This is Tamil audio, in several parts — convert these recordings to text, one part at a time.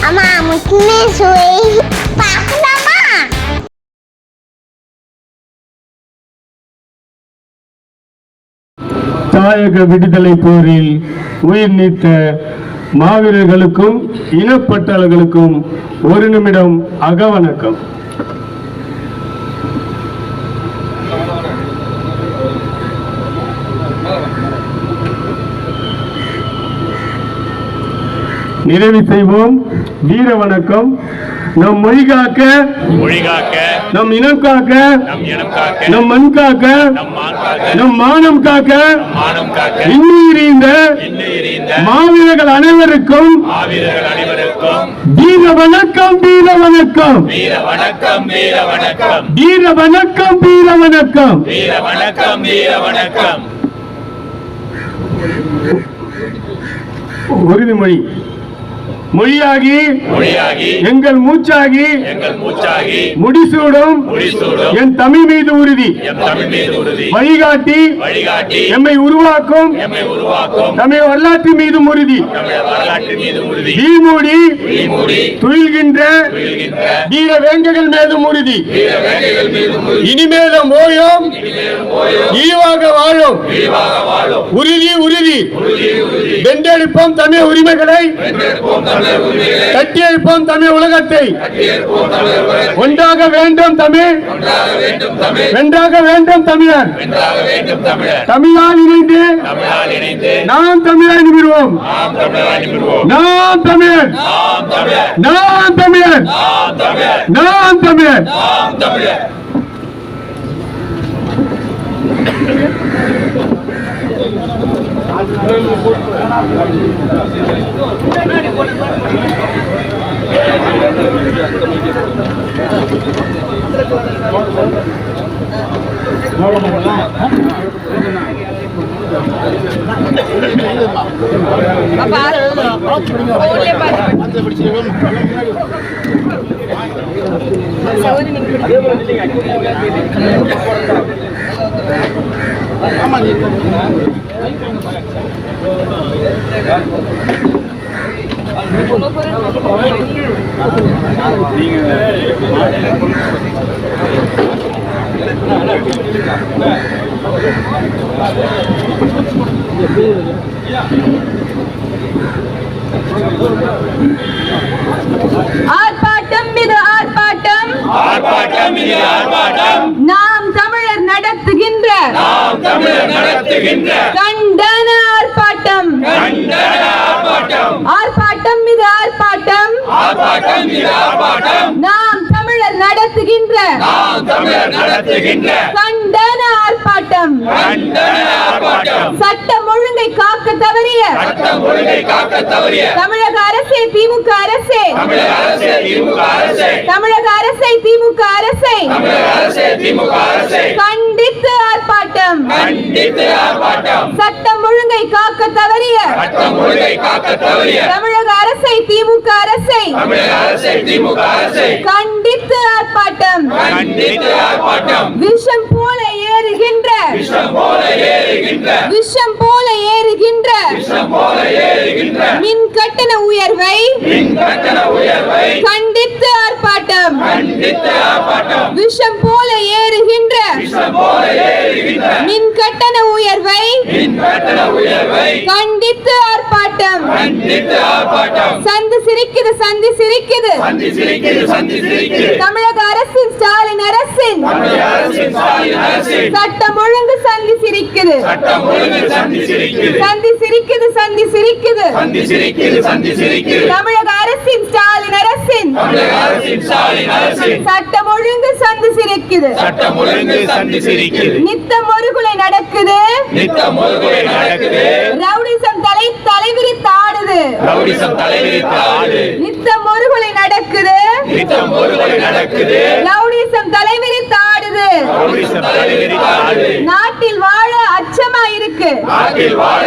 அம்மா முக்கியமே சுவை பார்க்கலாமா? தாயக விடுதலை போரில் உயிர் நீத்த மாவீரர்களுக்கும் இனப்பட்டாளர்களுக்கும் ஒரு நிமிடம் அகவணக்கம். நிறைவு செய்வோம். வீர வணக்கம். நம் மொழி காக்க, நம் இனம் காக்க, நம் மண் காக்க, நம் மானம் காக்க, இன்னுயிரிந்த மாவீரர்கள் அனைவருக்கும் வீர வணக்கம், வீர வணக்கம், வீர வணக்கம், வீர வணக்கம், வீர வணக்கம், வீர வணக்கம், வீர வணக்கம், வீர வணக்கம். உறுதிமொழி. மொழியாகி எங்கள் மூச்சாகி முடிசூடும் என் தமிழ் மீது உறுதி. வழிகாட்டி எம்மை உருவாக்கும் தமிழ் வரலாற்று மீது உறுதி. வீழ்மூடி துயில்கின்ற வீர வேங்கைகள் மீதும் உறுதி. இனிமேலும் ஓயும் ஈவாக வாழும் உறுதி உறுதி. வென்றெடுப்போம் தமிழ் உரிமைகளை, கட்டியெழுப்போம் தமிழ் உலகத்தை. ஒன்றாக வேண்டும் தமிழ், வென்றாக வேண்டும் தமிழர். தமிழால் இணைந்து நாம் தமிழர் நிமிர்வோம். நாம் தமிழர், நாம் தமிழர், நாம் தமிழர். ஆர்ப்பாட்டம் மீது ஆர்ப்பாட்டம், ஆர்ப்பாட்டம் மீது ஆர்ப்பாட்டம். நாம் தமிழர் நடத்துகின்ற கண்டன ஆர்ப்பாட்டம், கண்டன ஆர்ப்பாட்டம். ஆர்ப்பாட்டம் மீது ஆர்ப்பாட்டம், ஆர்ப்பாட்டம் மீது ஆர்ப்பாட்டம். நாம் தமிழர் நடத்துகின்ற கண்டன ஆர்ப்பாட்டம், கண்டன ஆர்ப்பாட்டம். சட்டம் ஒழுங்கை காக்க தவறிய தமிழக அரசே, திமுக அரசே, தமிழக அரசை, திமுக அரசை கண்டித்து ஆர்ப்பாட்டம், சட்டம் ஒழுங்கை காக்க தவறிய தமிழக அரசை, திமுக அரசை கண்டித்து ஆர்ப்பாட்டம். விஷம் போல ஏறுகின்ற, விஷம் போல ஏறுகின்ற மின் கட்டண உயர்வை கண்டித்து ஆர்ப்பாட்டம். விஷம் போல ஏறுகின்ற மின் கட்டண உயர்வை கண்டித்து ஆர்ப்பாட்டம். சந்தி சிரிக்குது, சந்தி சிரிக்குது தமிழக அரசின், ஸ்டாலின் அரசின் சட்டம் ஒழுங்கு சந்தி சிரிக்குது, சந்தி சிரிக்குது, சந்தி சிரிக்குது தமிழக அரசின், ஸ்டாலின் அரசின் சட்டம் ஒழுங்கு சந்தி சிரிக்குது. நித்தம் ஒருகுலை நடக்குது, ரவுடிசம் தலைவிரித்து ஆடுது. நித்தம் ஒருகுலை நடக்குது, ரவுடிசம் தலைவிரித்து ஆடுது. நாட்டில் வாழ அச்சமா இருக்கு, நாட்டில் வாழ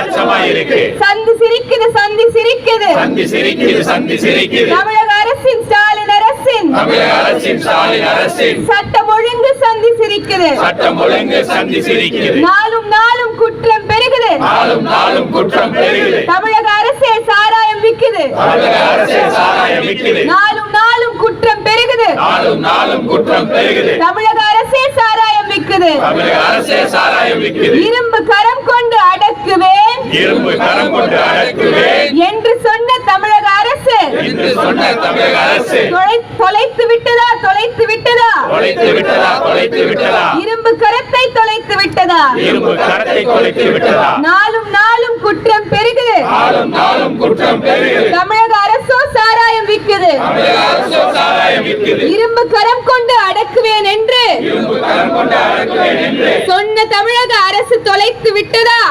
அச்சமா இருக்கு. சந்தி சிரிக்குது, சந்தி சிரிக்குது தமிழக அரசின், ஸ்டாலின் அரசின் சட்டம் ஒழுங்கு சந்தி சிரிக்குது. நாளும் நாளும் குற்றம் பெருகுது, நாளும் நாளும் குற்றம் பெருகுது. தமிழக அரசே சாராயம் விக்குது. தமிழக அரசே சாராயம் விக்குது. நாளும் நாளும் குற்றம் பெருகுது. நாளும் நாளும் குற்றம் பெருகுது. தமிழக அரசே சாராயம் விக்குது. தமிழக அரசே சாராயம் விக்குது. இரும்பு கரம் கொண்டு அடக்குவேன். இரும்பு கரம் கொண்டு அடக்குவேன் என்று சொன்ன தமிழக அரசு என்று சொன்ன தமிழக அரசு தொலைத்து விட்டதா? தொலைத்து விட்டதா? தொலைத்து விட்டதா? தொலைத்து விட்டதா? இரும்பு கரத்தை தொலைத்து விட்டதா? இரும்பு கரத்தை தொலைத்து விட்டதா? நாளும் நாளும் குற்றம் பெருகுது. நாளும் நாளும் குற்றம் பெருகுது. தமிழக அரசோ சாராயம் விக்குது. தமிழக அரசு சாராயம் விக்குது. இரும்பு கரம் கொண்டு அடக்குவேன் என்று இரும்பு கரம் கொண்டு அடக்குவேன் என்று சொன்ன தமிழக அரசு தொலைத்து விட்டதா?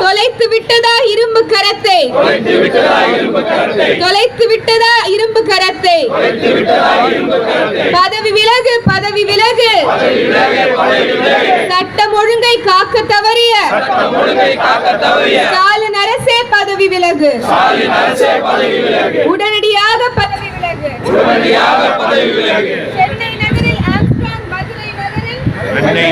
தொலைத்து விட்டதா இரும்பு கரத்தை? தொலைத்து விட்டதா இரும்பு கரத்தை? தொலைத்து விட்டதா இரும்பு கரத்தை? தொலைத்து விட்டதா இரும்பு கரத்தை? பதவி விலகு, பதவி விலகு. சட்டம் ஒழுங்கை காக்க தவறிய சட்டம் ஒழுங்கை காக்க தவறிய ஸ்டாலின் அரசே பதவி விலகு. ஸ்டாலின் அரசே பதவி விலகு. உடனடியாக பதவி விலகு. உடனடியாக பதவி விலகு. சென்னை நகரில் ஆம்ஸ்ட்ராங், மதுரை நகரில் சென்னை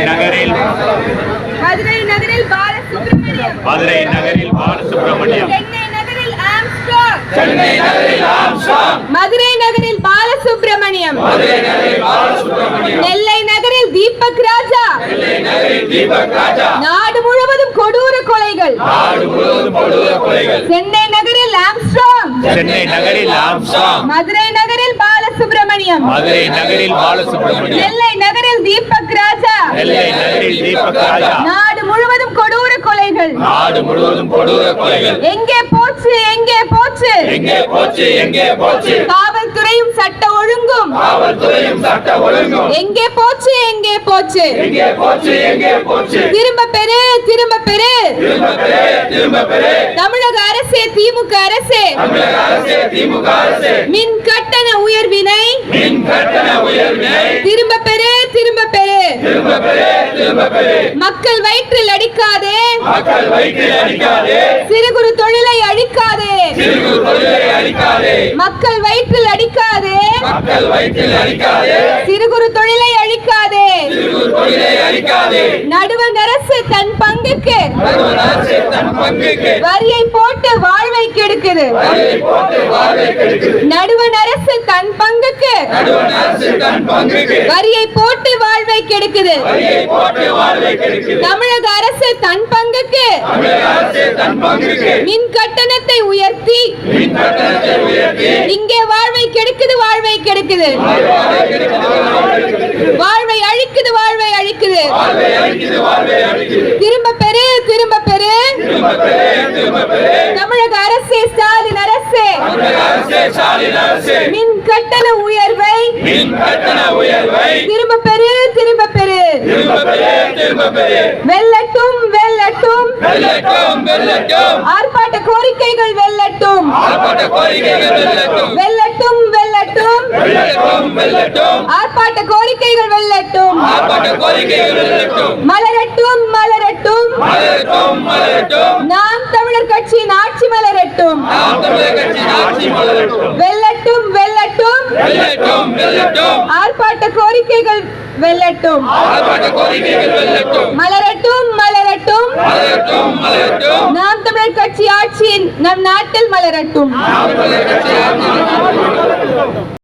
நகரில் பாலசுப்ரமணியம், மதுரை நகரில் பாலசுப்ரமணியம், சென்னை நகரில் ஆம்ஸ்ட்ராங், சென்னை நகரில் ஆம்ஸ்ட்ராங், மதுரை நகரில் பாலசுப்ரமணியம், மதுரை நகரில் பாலசுப்ரமணியம், நெல்லை நகரில் தீபக் ராஜா, நெல்லை நகரில் தீபக் ராஜா, நாடு முழுவதும் கொடூர கொலைகள். நாடு முழுவதும் கொடூர கொலைகள். சென்னை நகரில் ஆம்ஸ்ட்ராங், சென்னை நகரில் ஆம்ஸ்ட்ராங், மதுரை நகரில் பாலசுப்ரமணியம், மதுரை நகரில் பாலசுப்ரமணியம், நெல்லை நகரில் தீபக் ராஜா, நெல்லை நகரில் தீபக் ராஜா, நாடு முழுவதும் கொடூர கொலைகள். நாடு முழுவதும் கொடூர கொலைகள். எங்கே போச்சு? எங்கே போச்சு? எங்கே போச்சு? எங்கே போச்சு? காவல்துறையும் சட்ட ஒழுங்கும் காவல்துறையும் சட்ட ஒழுங்கும் எங்கே போச்சு? எங்கே போச்சு? எங்கே போச்சு? எங்கே போச்சு? திரும்ப பெறு, திரும்ப பெறு. திரும்ப பெறு, திரும்ப பெறு. தமிழக அரசே, திமுக அரசே, தமிழக அரசே, திமுக அரசே, மின் கட்டண உயர்வினை மின் கட்டண உயர்வினை திரும்ப பெறு, திரும்ப பெறு. திரும்ப பெறு, திரும்ப பெறு. மக்கள் வயிற்றில் அடிக்காதே, மக்கள் வயிற்றில் அடிக்காதே, சிறு குறு தொழிலை அழிக்காதே. சிறு குறு தொழிலை அழிக்காதே, மக்கள் வயிற்றில் அடிக்காதே, மக்கள் வயிற்றில் அடிக்காதே, சிறு குறு தொழிலை அழிக்காதே. சிறு குறு தொழிலை அழிக்காதே. நடுவண் அரசு தன் பங்குக்கு நடுவண் அரசு தன் பங்குக்கு வரியை போட்டு வாழ்வை கெடுக்குது. வரியை போட்டு வாழ்வை கெடுக்குது. நடுவண் அரசு தன் பங்குக்கு நடுவண் அரசு தன் பங்குக்கு வரியை போட்டு வாழ்வை கெடுக்குது. வரியை போட்டு வாழ்வை கெடுக்குது. தமிழக அரசு தன் பங்குக்கு தமிழக அரசு தன் பங்குக்கு மின் கட்டணத்தை உயர்த்தி மின் கட்டணத்தை உயர்த்தி இங்கே வாழ்வை கெடுக்குது, வாழ்வை கெடுக்குது, வாழ்வை கெடுக்குது, வாழ்வை கெடுக்குது. வாழ்வை அழிக்குது, வாழ்வை அழிக்குது. வாழ்வை அழிக்குது, வாழ்வை அழிக்குது. திரும்ப பெறு, திரும்ப பெறு. திரும்ப பெறு, திரும்ப பெறு. தமிழக அரசே, ஸ்டாலின் அரசே, தமிழக அரசே, ஸ்டாலின் அரசே, மின் கட்டண உயர்வை மின் கட்டண உயர்வை திரும்ப பெறு, திரும்ப பெறு. திரும்ப பெறு, திரும்ப பெறு. வெல்லட்டும், வெல்லட்டும். வெல்லட்டும், வெல்லட்டும். ஆர்ப்பாட்ட கோரிக்கைகள் வெல்லட்டும், ஆர்ப்பாட்ட கோரிக்கைகள் வெல்லட்டும். வெல்லட்டும், வெல்லட்டும். வெல்லட்டும், வெல்லட்டும். ஆர்ப்பாட்ட கோரிக்கைகள் வெல்லட்டும், ஆர்ப்பாட்ட கோரிக்கைகள் வெல்லட்டும். மலரட்டும், மலரட்டும். மலரட்டும், மலரட்டும். நாம் தமிழர் கட்சியின் ஆட்சி மலரட்டும், நாம் தமிழக கட்சியின் ஆட்சி மலரட்டும். வெல்லட்டும், வெல்லட்டும். வெல்லட்டும், வெல்லட்டும். ஆர்ப்பாட்ட கோரிக்கைகள் வெல்லட்டும், ஆர்ப்பாட்ட கோரிக்கைகள் வெல்லட்டும். மலரட்டும், மலரட்டும். மலரட்டும், மலரட்டும். நாம் தமிழர் கட்சி ஆட்சியின் நம் நாட்டில் மலரட்டும். நாம் தமிழக கட்சியின் ஆட்சி மலரட்டும்.